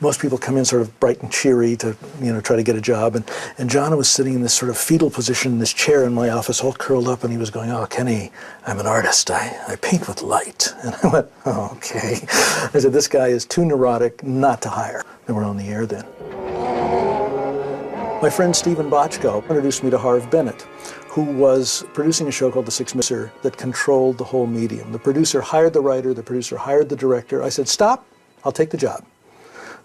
most people come in sort of bright and cheery to, try to get a job, and John was sitting in this sort of fetal position in this chair in my office, all curled up, and he was going, "Oh, Kenny, I'm an artist. I paint with light." And I went, "Oh, okay." I said, "This guy is too neurotic not to hire." They were on the air then. My friend Stephen Bochco introduced me to Harve Bennett, who was producing a show called The Six Minutes that controlled the whole medium. The producer hired the writer, the producer hired the director. I said, "Stop, I'll take the job."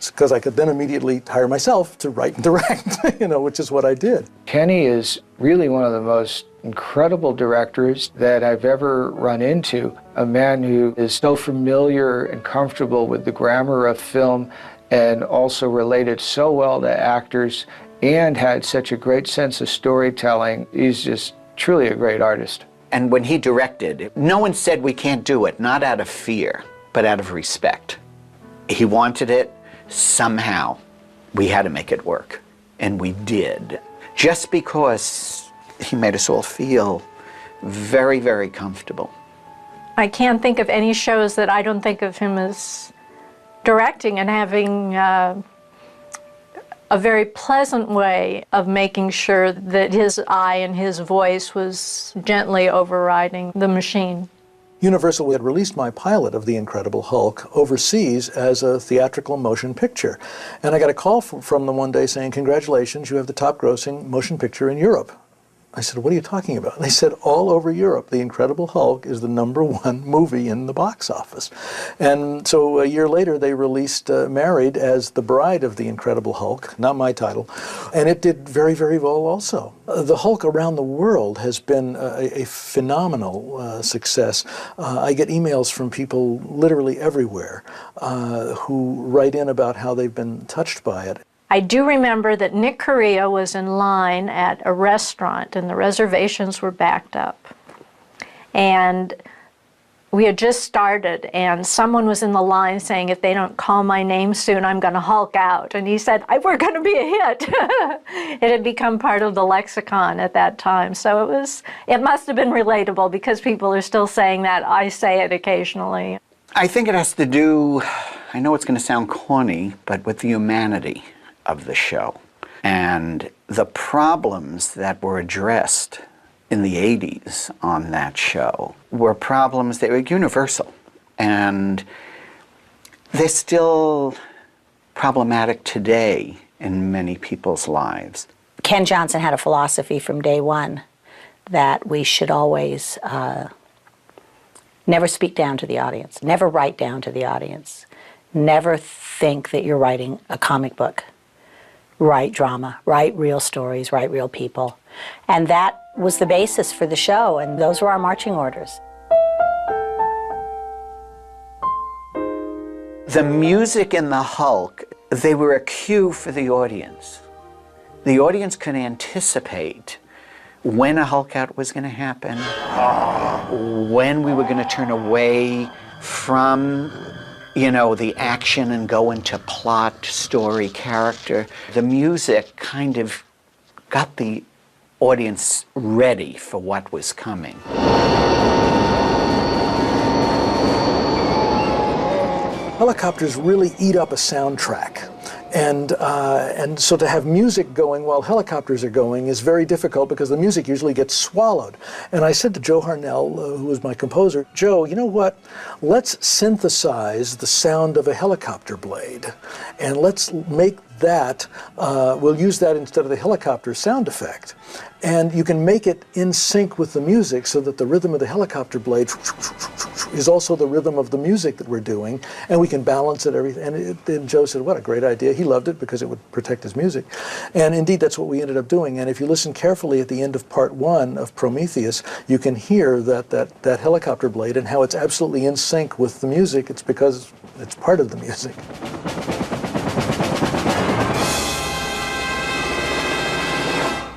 Because I could then immediately hire myself to write and direct, which is what I did. Kenny is really one of the most incredible directors that I've ever run into. A man who is so familiar and comfortable with the grammar of film and also related so well to actors and had such a great sense of storytelling. He's just truly a great artist. And when he directed, no one said we can't do it, not out of fear, but out of respect. He wanted it. Somehow, we had to make it work. And we did. Just because he made us all feel very, very comfortable. I can't think of any shows that I don't think of him as directing and having a very pleasant way of making sure that his eye and his voice was gently overriding the machine. Universal had released my pilot of The Incredible Hulk overseas as a theatrical motion picture. And I got a call from them one day saying, "Congratulations, you have the top grossing motion picture in Europe." I said, "What are you talking about?" And they said, "All over Europe, The Incredible Hulk is the #1 movie in the box office." And so a year later, they released Married as the bride of The Incredible Hulk, not my title, and it did very, very well also. The Hulk around the world has been a phenomenal success. I get emails from people literally everywhere who write in about how they've been touched by it. I do remember that Nick Correa was in line at a restaurant and the reservations were backed up. And We had just started, and someone was in the line saying, if they don't call my name soon, I'm going to Hulk out. And he said, we're going to be a hit. It had become part of the lexicon at that time. So it must have been relatable because people are still saying that. I say it occasionally. I think it has to do, I know it's going to sound corny, but with the humanity of the show and the problems that were addressed in the 80s on that show were problems that were universal, and they're still problematic today in many people's lives. Ken Johnson had a philosophy from day one that we should always never speak down to the audience, never write down to the audience, never think that you're writing a comic book. Write drama, write real stories, write real people. And that was the basis for the show, and those were our marching orders. The music in the Hulk, they were a cue for the audience. The audience could anticipate when a Hulk out was going to happen, when we were going to turn away from, the action and go into plot, story, character. The music kind of got the audience ready for what was coming. Helicopters really eat up a soundtrack. And so to have music going while helicopters are going is very difficult because the music usually gets swallowed. And I said to Joe Harnell, who was my composer, Joe, you know what? Let's synthesize the sound of a helicopter blade. And let's make that, we'll use that instead of the helicopter sound effect. And you can make it in sync with the music so that the rhythm of the helicopter blade is also the rhythm of the music that we're doing, and we can balance it, everything. And Joe said, what a great idea. He loved it because it would protect his music. And indeed, that's what we ended up doing. And if you listen carefully at the end of part 1 of Prometheus, you can hear that helicopter blade and how it's absolutely in sync with the music. It's because it's part of the music.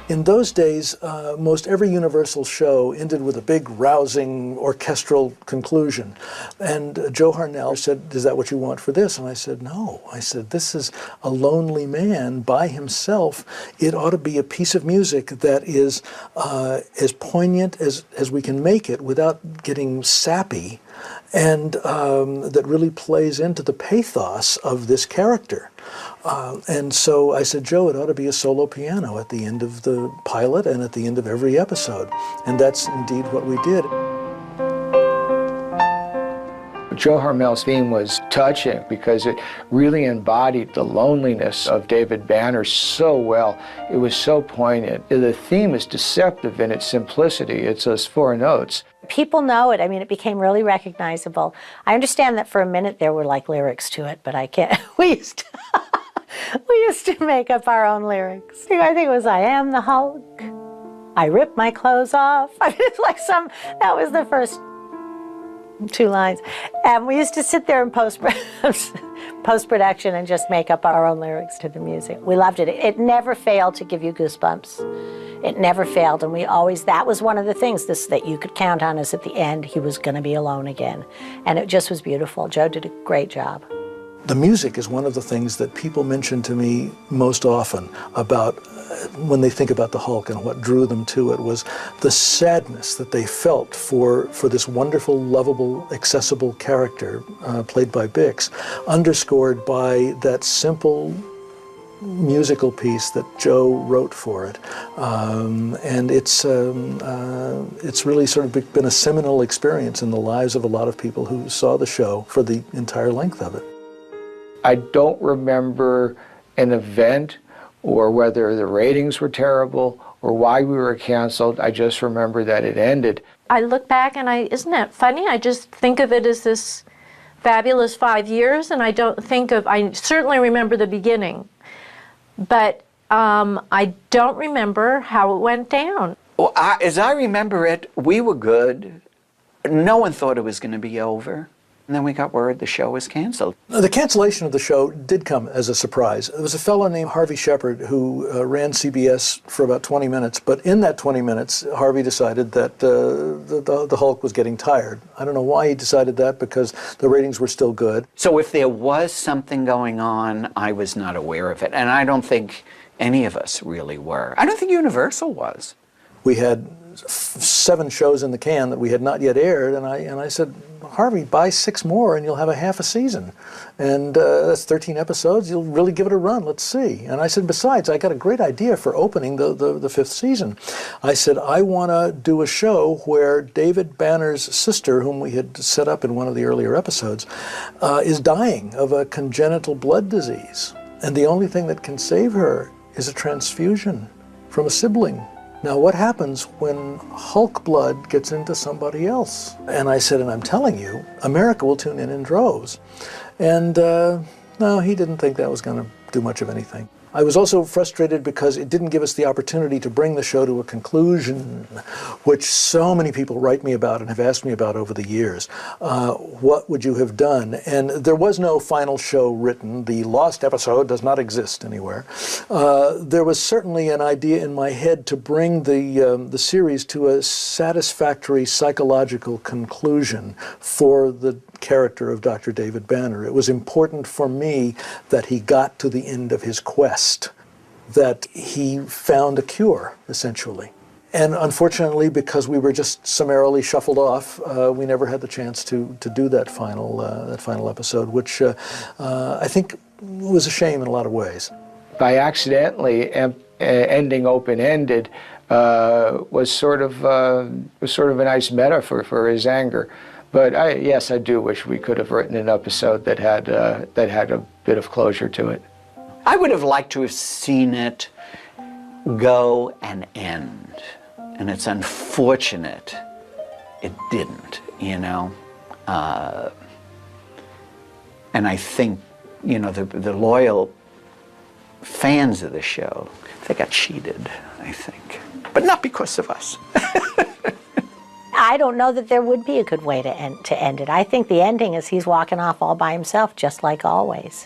In those days, most every Universal show ended with a big, rousing, orchestral conclusion. And Joe Harnell said, is that what you want for this? And I said, no. I said, this is a lonely man by himself. It ought to be a piece of music that is as poignant as we can make it without getting sappy, and that really plays into the pathos of this character. And so I said, Joe, it ought to be a solo piano at the end of the pilot and at the end of every episode. And that's indeed what we did. Joe Harnell's theme was touching because it really embodied the loneliness of David Banner so well. It was so poignant. The theme is deceptive in its simplicity. It's those 4 notes. People know it. I mean, it became really recognizable. I understand that for a minute there were like lyrics to it, but I can't. We used to make up our own lyrics. I think it was, I am the Hulk. I rip my clothes off. I mean, it's like that was the first 2 lines. And we used to sit there in post-production and just make up our own lyrics to the music. We loved it. It never failed to give you goosebumps. It never failed. And that was one of the things that you could count on, is at the end, he was going to be alone again. And it just was beautiful. Joe did a great job. The music is one of the things that people mention to me most often about when they think about the Hulk, and what drew them to it was the sadness that they felt for this wonderful, lovable, accessible character played by Bix, underscored by that simple musical piece that Joe wrote for it. And it's really sort of been a seminal experience in the lives of a lot of people who saw the show for the entire length of it. I don't remember an event or whether the ratings were terrible or why we were canceled. I just remember that it ended. I look back and isn't that funny? I just think of it as this fabulous 5 years, and I certainly remember the beginning, but I don't remember how it went down. Well, as I remember it, we were good. No one thought it was going to be over. And then we got word the show was canceled. The cancellation of the show did come as a surprise. There was a fellow named Harvey Shepard who ran CBS for about 20 minutes, but in that 20 minutes, Harvey decided that the Hulk was getting tired. I don't know why he decided that, because the ratings were still good. So if there was something going on, I was not aware of it. And I don't think any of us really were. I don't think Universal was. We had 7 shows in the can that we had not yet aired, and I said, Harvey, buy 6 more and you'll have a half a season. And that's 13 episodes, you'll really give it a run, let's see. And I said, besides, I got a great idea for opening the 5th season. I said, I want to do a show where David Banner's sister, whom we had set up in one of the earlier episodes, is dying of a congenital blood disease. And the only thing that can save her is a transfusion from a sibling. Now, what happens when Hulk blood gets into somebody else? And I said, and I'm telling you, America will tune in droves. And no, he didn't think that was going to do much of anything. I was also frustrated because it didn't give us the opportunity to bring the show to a conclusion, which so many people write me about and have asked me about over the years. What would you have done? And there was no final show written. The lost episode does not exist anywhere. There was certainly an idea in my head to bring the series to a satisfactory psychological conclusion for the character of Dr. David Banner. It was important for me that he got to the end of his quest, that he found a cure, essentially. And unfortunately, because we were just summarily shuffled off, we never had the chance to do that final episode, which I think was a shame in a lot of ways. By accidentally ending open-ended was sort of a nice metaphor for his anger. But yes, I do wish we could have written an episode that had a bit of closure to it. I would have liked to have seen it go and end. And it's unfortunate it didn't, you know. And I think, you know, the loyal fans of the show, they got cheated, I think. But not because of us. I don't know that there would be a good way to end it. I think the ending is he's walking off all by himself, just like always.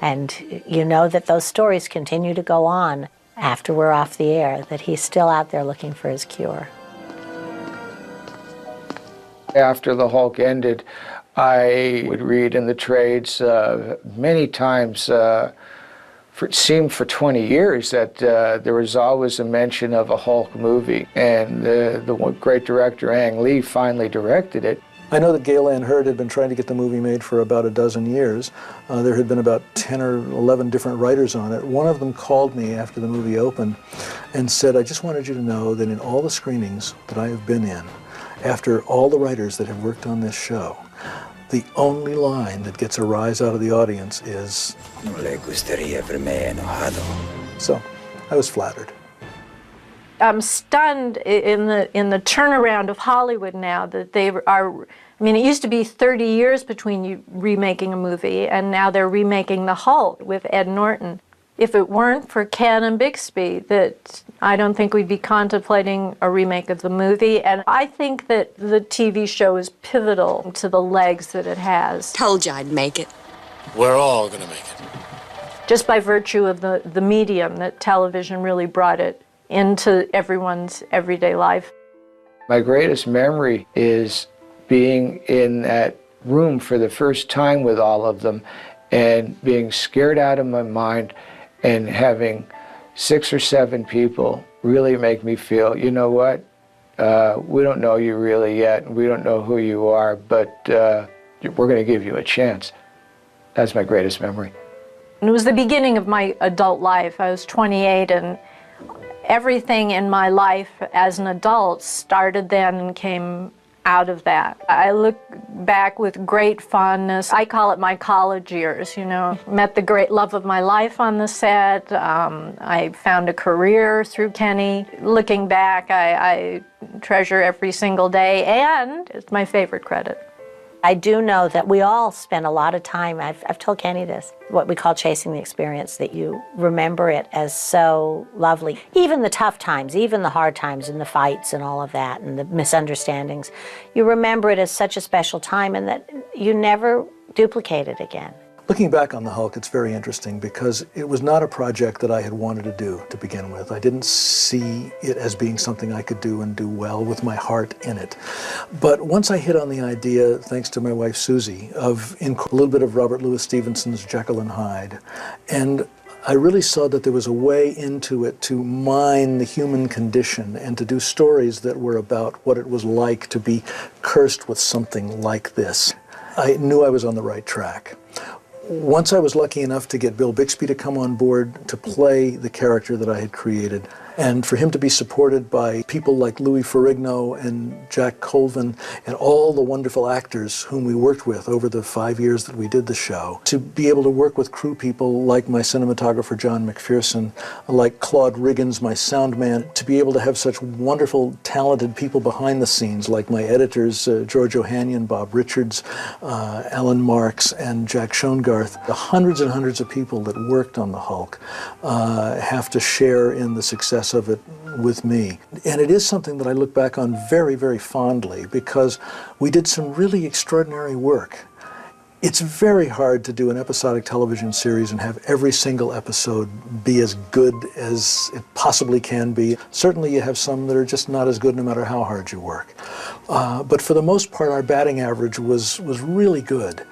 And you know that those stories continue to go on after we're off the air, that he's still out there looking for his cure. After the Hulk ended, I would read in the trades many times, it seemed for 20 years that there was always a mention of a Hulk movie, and the great director Ang Lee finally directed it. I know that Gale Ann Hurd had been trying to get the movie made for about a dozen years. There had been about 10 or 11 different writers on it. One of them called me after the movie opened and said, I just wanted you to know that in all the screenings that I have been in, after all the writers that have worked on this show, the only line that gets a rise out of the audience is, "No le gustaría verme enojado." So, I was flattered. I'm stunned in the turnaround of Hollywood now that they are. I mean, it used to be 30 years between you remaking a movie, and now they're remaking The Hulk with Ed Norton. If it weren't for Ken and Bixby, that I don't think we'd be contemplating a remake of the movie. And I think that the TV show is pivotal to the legs that it has. Told you I'd make it. We're all gonna make it. Just by virtue of the medium that television really brought it into everyone's everyday life. My greatest memory is being in that room for the first time with all of them and being scared out of my mind and having 6 or 7 people really make me feel, you know what, we don't know you really yet, and we don't know who you are, but we're going to give you a chance. That's my greatest memory. And it was the beginning of my adult life. I was 28, and everything in my life as an adult started then and came out of that. I look back with great fondness. I call it my college years, you know. Met the great love of my life on the set. I found a career through Kenny. Looking back, I treasure every single day, and it's my favorite credit. I do know that we all spend a lot of time, I've told Kenny this, what we call chasing the experience, that you remember it as so lovely. Even the tough times, even the hard times and the fights and all of that and the misunderstandings, you remember it as such a special time, and that you never duplicate it again. Looking back on the Hulk, it's very interesting because it was not a project that I had wanted to do to begin with. I didn't see it as being something I could do and do well with my heart in it. But once I hit on the idea, thanks to my wife Susie, of a little bit of Robert Louis Stevenson's Jekyll and Hyde, and I really saw that there was a way into it to mine the human condition and to do stories that were about what it was like to be cursed with something like this. I knew I was on the right track. Once I was lucky enough to get Bill Bixby to come on board to play the character that I had created, and for him to be supported by people like Louis Ferrigno and Jack Colvin and all the wonderful actors whom we worked with over the 5 years that we did the show, to be able to work with crew people like my cinematographer John McPherson, like Claude Riggins, my sound man, to be able to have such wonderful, talented people behind the scenes like my editors, George Ohanian, Bob Richards, Alan Marks, and Jack Schoengarth. The hundreds and hundreds of people that worked on the Hulk have to share in the success of it with me. And it is something that I look back on very, very fondly because we did some really extraordinary work. It's very hard to do an episodic television series and have every single episode be as good as it possibly can be. Certainly you have some that are just not as good no matter how hard you work. But for the most part, our batting average was really good.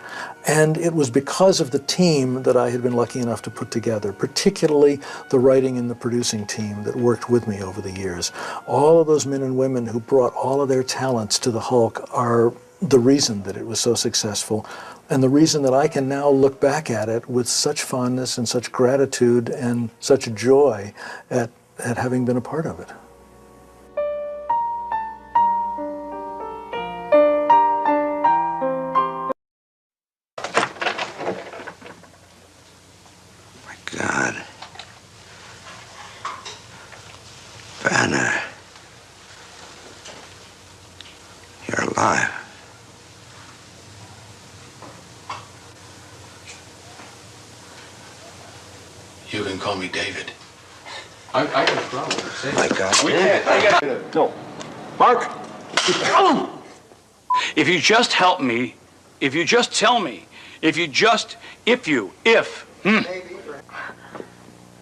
And it was because of the team that I had been lucky enough to put together, particularly the writing and the producing team that worked with me over the years. All of those men and women who brought all of their talents to the Hulk are the reason that it was so successful, and the reason that I can now look back at it with such fondness and such gratitude and such joy at having been a part of it. God. Banner. You're alive. You can call me David. I got a problem. My God. We can't. No. Mark! If you just help me, if you just tell me, if...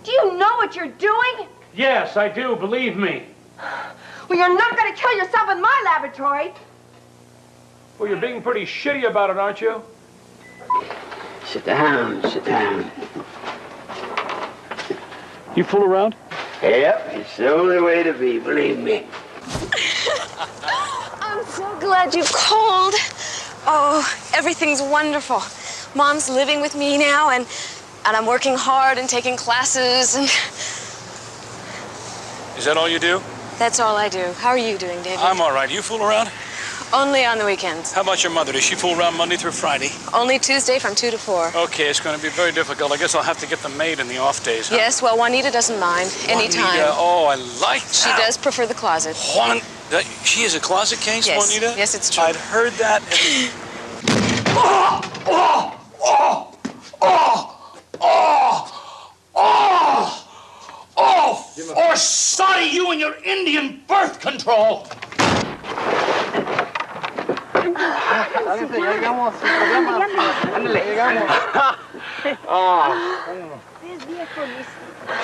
Do you know what you're doing? Yes, I do, believe me. Well, you're not going to kill yourself in my laboratory. Well, you're being pretty shitty about it, aren't you? Sit down, sit down. You fool around? Yep, it's the only way to be, believe me. I'm so glad you called. Oh, everything's wonderful. Mom's living with me now, and I'm working hard and taking classes, and... Is that all you do? That's all I do. How are you doing, David? I'm all right. You fool around? Only on the weekends. How about your mother? Does she fool around Monday through Friday? Only Tuesday from 2 to 4. Okay, it's going to be very difficult. I guess I'll have to get the maid in the off days, huh? Yes, well, Juanita doesn't mind. Anytime. Juanita, oh, I like that. She does prefer the closet. She is a closet case, yes. Juanita? Yes, it's true. I'd heard that. Or sorry, you and your Indian birth control.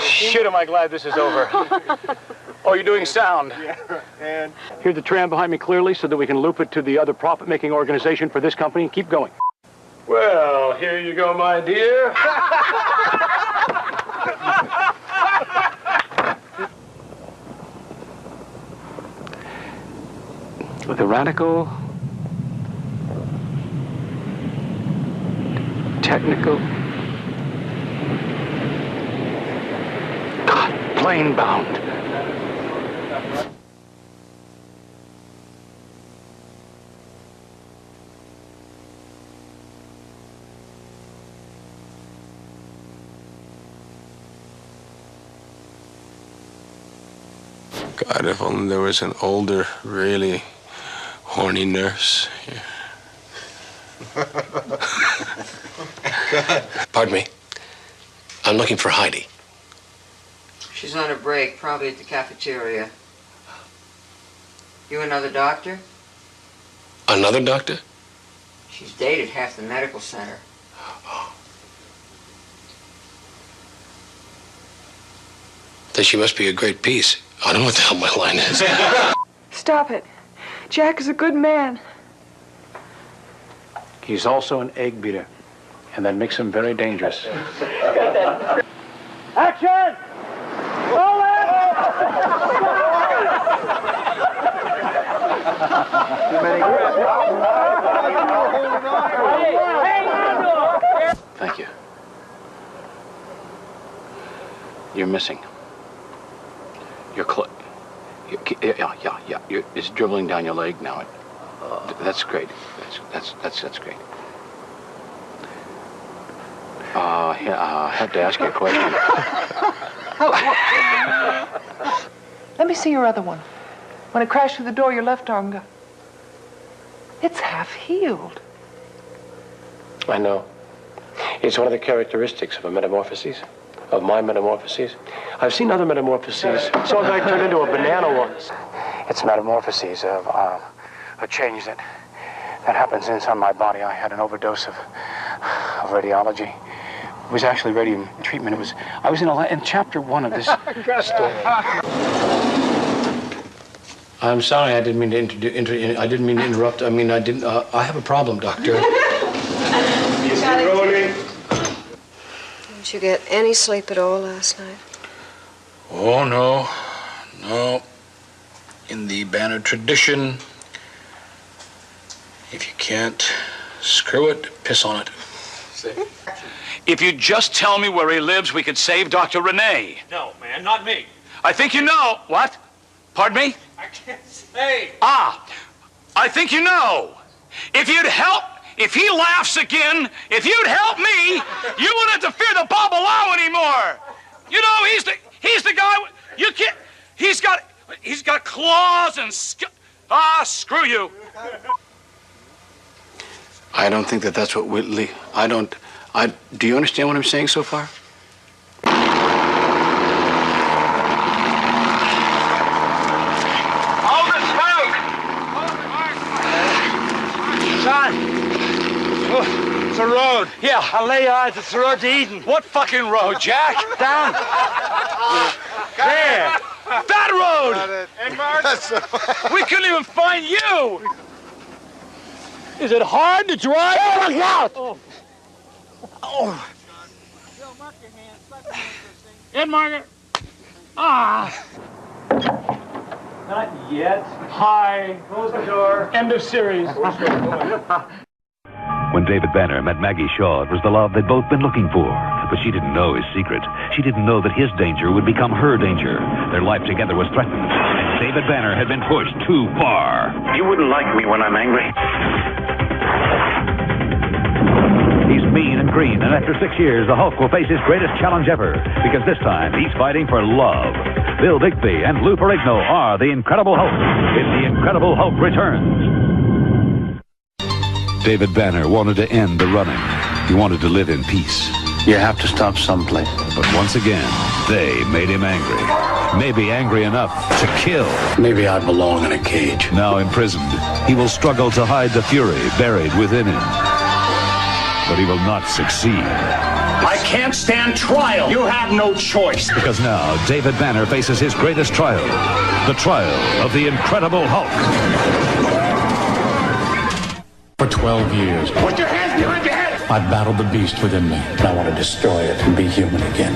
Shit, am I glad this is over. Oh, you're doing sound. Yeah, and... Hear the tram behind me clearly so that we can loop it to the other profit-making organization for this company and keep going. Well, here you go, my dear. With a radical, technical, God, plane bound. God, if only there was an older, really horny nurse here. Pardon me. I'm looking for Heidi. She's on a break, probably at the cafeteria. You another doctor? Another doctor? She's dated half the medical center. Then she must be a great piece. I don't know what the hell my line is. Stop it. Jack is a good man. He's also an egg beater, and that makes him very dangerous. Action! Roll Thank you. You're missing. It's dribbling down your leg now. That's great. That's great. I have to ask you a question. Let me see your other one. When it crashed through the door, your left arm got... It's half healed. I know. It's one of the characteristics of a metamorphosis, of my metamorphoses. I've seen other metamorphoses. Some guy turned into a banana once. It's metamorphoses of a change that happens inside my body. I had an overdose of radiology. It was actually radium treatment. I was in chapter 1 of this story. I'm sorry, I didn't mean to I didn't mean to interrupt. I mean, I didn't. I have a problem, doctor. Didn't you get any sleep at all last night? Oh, no. In the Banner tradition, if you can't screw it, piss on it. See? If you'd just tell me where he lives, we could save Dr. Renee. No, man, not me. I think you know. What? Pardon me? I can't say. I think you know. If you'd help, if he laughs again, if you'd help me, you wouldn't have to fear the Babalao anymore. You know, he's the guy, you can't, he's got claws and screw you. I don't think that's what Whitley, do you understand what I'm saying so far? Hold the smoke! Son! It's a road. Yeah, I'll lay odds it's the road to Eden. What fucking road, Jack? Down. There. That road! And Mark, we couldn't even find you! Is it hard to drive? Oh, look out! Oh. Ed Margaret. Not yet. Hi. Close the door. End of series. When David Banner met Maggie Shaw, it was the love they'd both been looking for. But she didn't know his secret. She didn't know that his danger would become her danger. Their life together was threatened. And David Banner had been pushed too far. You wouldn't like me when I'm angry. He's mean and green, and after 6 years, the Hulk will face his greatest challenge ever. Because this time, he's fighting for love. Bill Bixby and Lou Ferrigno are the Incredible Hulk in The Incredible Hulk Returns. David Banner wanted to end the running. He wanted to live in peace. You have to stop someplace. But once again, they made him angry. Maybe angry enough to kill. Maybe I belong in a cage. Now imprisoned, he will struggle to hide the fury buried within him. But he will not succeed. I can't stand trial. You have no choice. Because now, David Banner faces his greatest trial. The trial of the Incredible Hulk. For 12 years, Put your hands behind your head. I battled the beast within me, and I want to destroy it and be human again.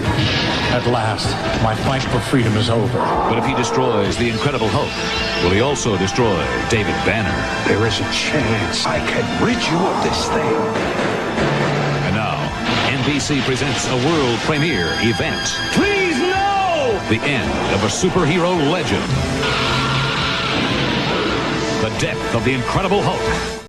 At last, my fight for freedom is over. But if he destroys the Incredible Hulk, will he also destroy David Banner? There is a chance I can rid you of this thing. And now, NBC presents a world premiere event. Please, no! The end of a superhero legend. The death of the Incredible Hulk.